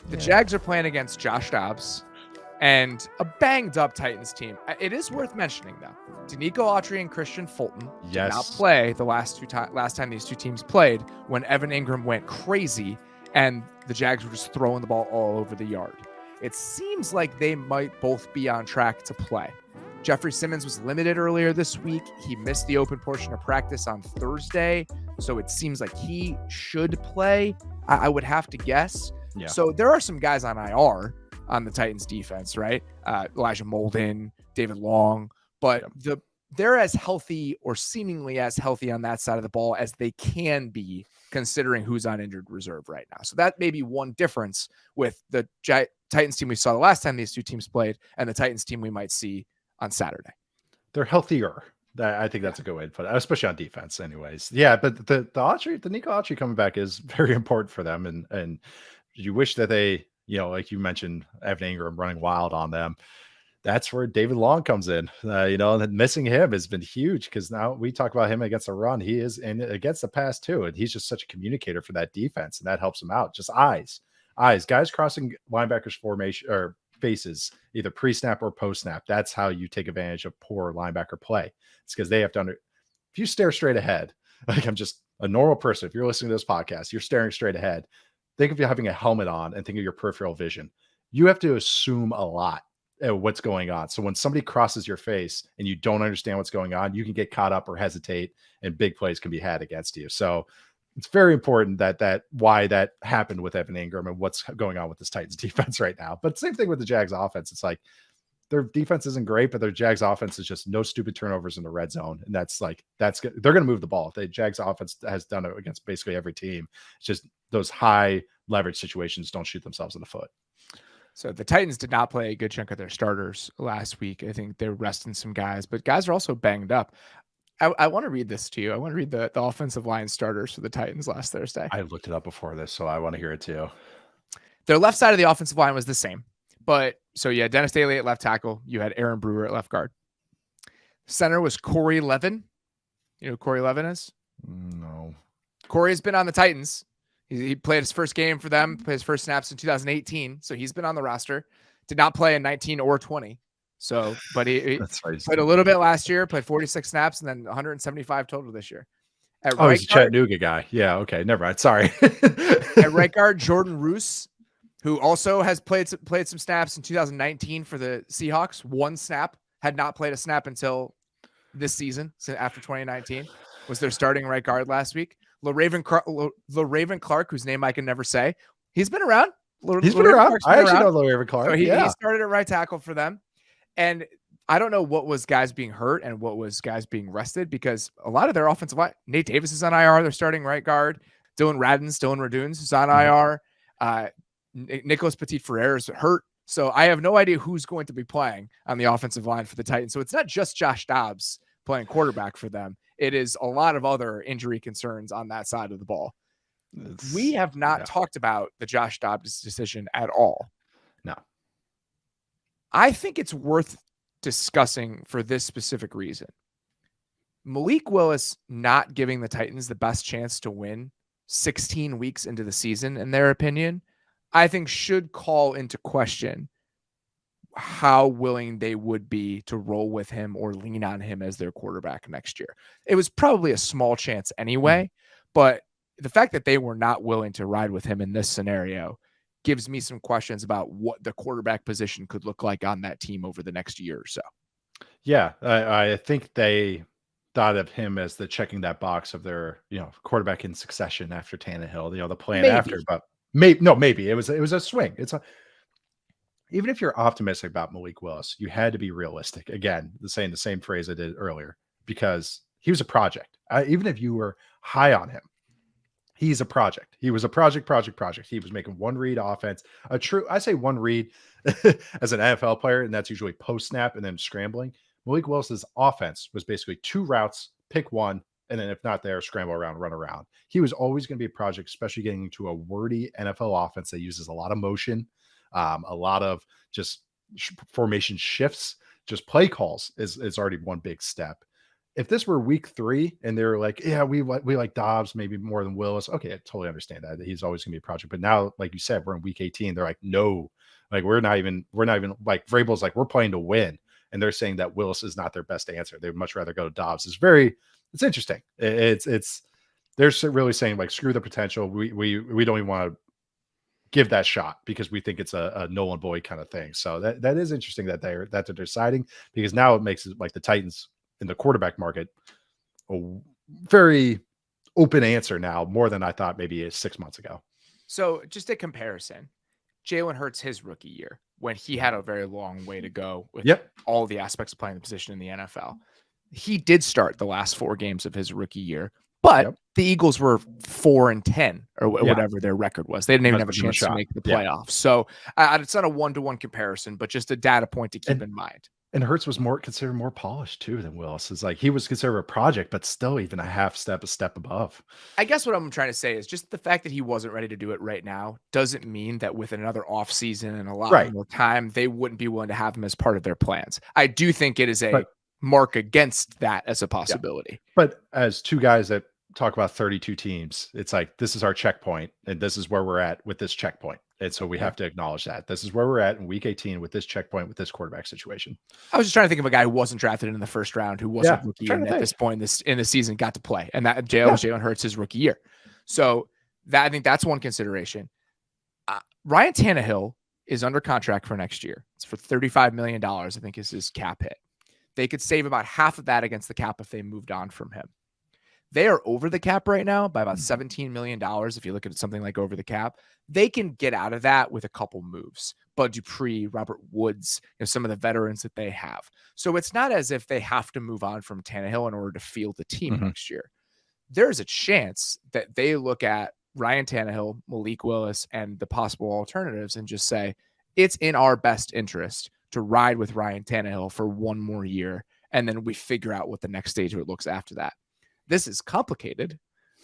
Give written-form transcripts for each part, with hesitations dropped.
The Jags are playing against Josh Dobbs and a banged up Titans team. It is worth mentioning, though. Danico Autry and Christian Fulton did not play the last time these two teams played, when Evan Ingram went crazy and the Jags were just throwing the ball all over the yard. It seems like they might both be on track to play. Jeffrey Simmons was limited earlier this week. He missed the open portion of practice on Thursday, so it seems like he should play, I would have to guess. Yeah. So there are some guys on IR on the Titans defense, right? Elijah Molden, David Long, but they're as healthy, or seemingly as healthy on that side of the ball as they can be, considering who's on injured reserve right now. So that may be one difference with the Titans team we saw the last time these two teams played and the Titans team we might see on Saturday. They're healthier. I think that's a good way to put it, especially on defense anyways. Yeah, but the Nico Autry coming back is very important for them. And you wish that they, like you mentioned, Evan Ingram running wild on them. That's where David Long comes in. Missing him has been huge, because now we talk about him against the run. He is, and against the pass too. And he's just such a communicator for that defense, and that helps him out. Just eyes, guys crossing linebackers formation or faces, either pre-snap or post-snap. That's how you take advantage of poor linebacker play. It's because they have to if you stare straight ahead, like I'm just a normal person, if you're listening to this podcast, you're staring straight ahead. Think of you having a helmet on and think of your peripheral vision. You have to assume a lot of what's going on. So when somebody crosses your face and you don't understand what's going on, you can get caught up or hesitate, and big plays can be had against you. So it's very important that why that happened with Evan Ingram and what's going on with this Titans defense right now. But same thing with the Jags offense. It's like their defense isn't great, but their Jags offense is just no stupid turnovers in the red zone. And that's good. They're going to move the ball. The Jags offense has done it against basically every team. It's just those high leverage situations don't shoot themselves in the foot. So the Titans did not play a good chunk of their starters last week. I think they're resting some guys, but guys are also banged up. I want to read this to you. I want to read the offensive line starters for the Titans last Thursday. I looked it up before this, so I want to hear it too. Their left side of the offensive line was the same. But so you had Dennis Daly at left tackle. You had Aaron Brewer at left guard. Center was Corey Levin. You know who Corey Levin is? No. Corey has been on the Titans. He played his first game for them, played his first snaps in 2018. So he's been on the roster. Did not play in 19 or 20. So, but he played a little bit last year, played 46 snaps, and then 175 total this year. He's a Chattanooga guy. Yeah, okay, never mind. Sorry. At right guard, Jordan Roos, who also has played some snaps in 2019 for the Seahawks. One snap, had not played a snap until this season, so after 2019. Was their starting right guard last week. LaRaven Clark, whose name I can never say. He's been around. He's been around. I actually know LaRaven Clark. So he started at right tackle for them. And I don't know what was guys being hurt and what was guys being rested, because a lot of their offensive line, Nate Davis is on IR, they're starting right guard. Dylan Raduns is on IR. Nicholas Petit-Frere is hurt. So I have no idea who's going to be playing on the offensive line for the Titans. So it's not just Josh Dobbs playing quarterback for them. It is a lot of other injury concerns on that side of the ball. We have not talked about the Josh Dobbs decision at all. No. I think it's worth discussing for this specific reason. Malik Willis not giving the Titans the best chance to win 16 weeks into the season, in their opinion, I think should call into question how willing they would be to roll with him or lean on him as their quarterback next year. It was probably a small chance anyway, but the fact that they were not willing to ride with him in this scenario gives me some questions about what the quarterback position could look like on that team over the next year or so. Yeah, I think they thought of him as the checking that box of their, quarterback in succession after Tannehill, the plan after, but maybe it was a swing. Even if you're optimistic about Malik Willis, you had to be realistic. Again, saying the same phrase I did earlier, because he was a project. Even if you were high on him, he's a project. He was a project. He was making one read offense. I say one read as an NFL player, and that's usually post snap and then scrambling. Malik Willis's offense was basically two routes, pick one, and then if not there, scramble around, run around. He was always going to be a project, especially getting into a wordy NFL offense that uses a lot of motion, a lot of just formation shifts. Just play calls is already one big step. if this were week 3 and they were like, yeah, we like Dobbs maybe more than Willis. Okay, I totally understand that. He's always gonna be a project. But now, like you said, we're in week 18. They're like, no, like we're not even like Vrabel's like, we're playing to win. And they're saying that Willis is not their best answer. They'd much rather go to Dobbs. It's interesting. They're really saying like, screw the potential. We don't even want to give that shot because we think it's a null and void kind of thing. So that is interesting that they're deciding, because now it makes it like the Titans in the quarterback market a very open answer now, more than I thought maybe 6 months ago. So just a comparison, Jalen Hurts his rookie year, when he had a very long way to go with all the aspects of playing the position in the NFL. He did start the last 4 games of his rookie year, but the Eagles were 4-10 or whatever their record was. They didn't even have a chance to make the playoffs. So it's not a 1-to-1 comparison, but just a data point to keep in mind. And Hurts was considered more polished too than Willis. It's like he was considered a project, but still even a step above. I guess what I'm trying to say is just the fact that he wasn't ready to do it right now doesn't mean that with another offseason and a lot more time, they wouldn't be willing to have him as part of their plans. I do think it is a mark against that as a possibility. Yeah. But as two guys that talk about 32 teams, it's like, this is our checkpoint and this is where we're at with this checkpoint. And so we have to acknowledge that this is where we're at in week 18 with this checkpoint, with this quarterback situation. I was just trying to think of a guy who wasn't drafted in the first round, who wasn't rookie and at this point in the season got to play. And that Jalen Hurts his rookie year. So I think that's one consideration. Ryan Tannehill is under contract for next year. It's for $35 million, I think is his cap hit. They could save about half of that against the cap if they moved on from him. They are over the cap right now by about $17 million. If you look at something like over the cap, they can get out of that with a couple moves. Bud Dupree, Robert Woods, some of the veterans that they have. So it's not as if they have to move on from Tannehill in order to field the team next year. There's a chance that they look at Ryan Tannehill, Malik Willis, and the possible alternatives and just say, it's in our best interest to ride with Ryan Tannehill for one more year. And then we figure out what the next stage of it looks after that. This is complicated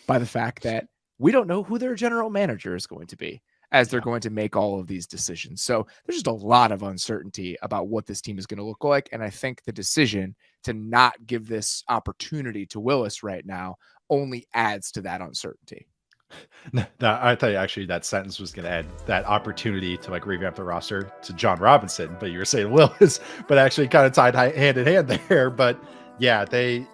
by the fact that we don't know who their general manager is going to be as they're going to make all of these decisions. So there's just a lot of uncertainty about what this team is going to look like. And I think the decision to not give this opportunity to Willis right now only adds to that uncertainty. No, I thought actually that sentence was going to add that opportunity to like revamp the roster to John Robinson, but you were saying Willis, but actually kind of tied hand in hand there. But yeah, this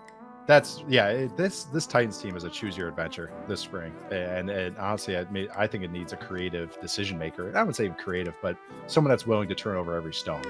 Titans team is a choose your adventure this spring, and honestly, I think it needs a creative decision maker. And I wouldn't say creative, but someone that's willing to turn over every stone.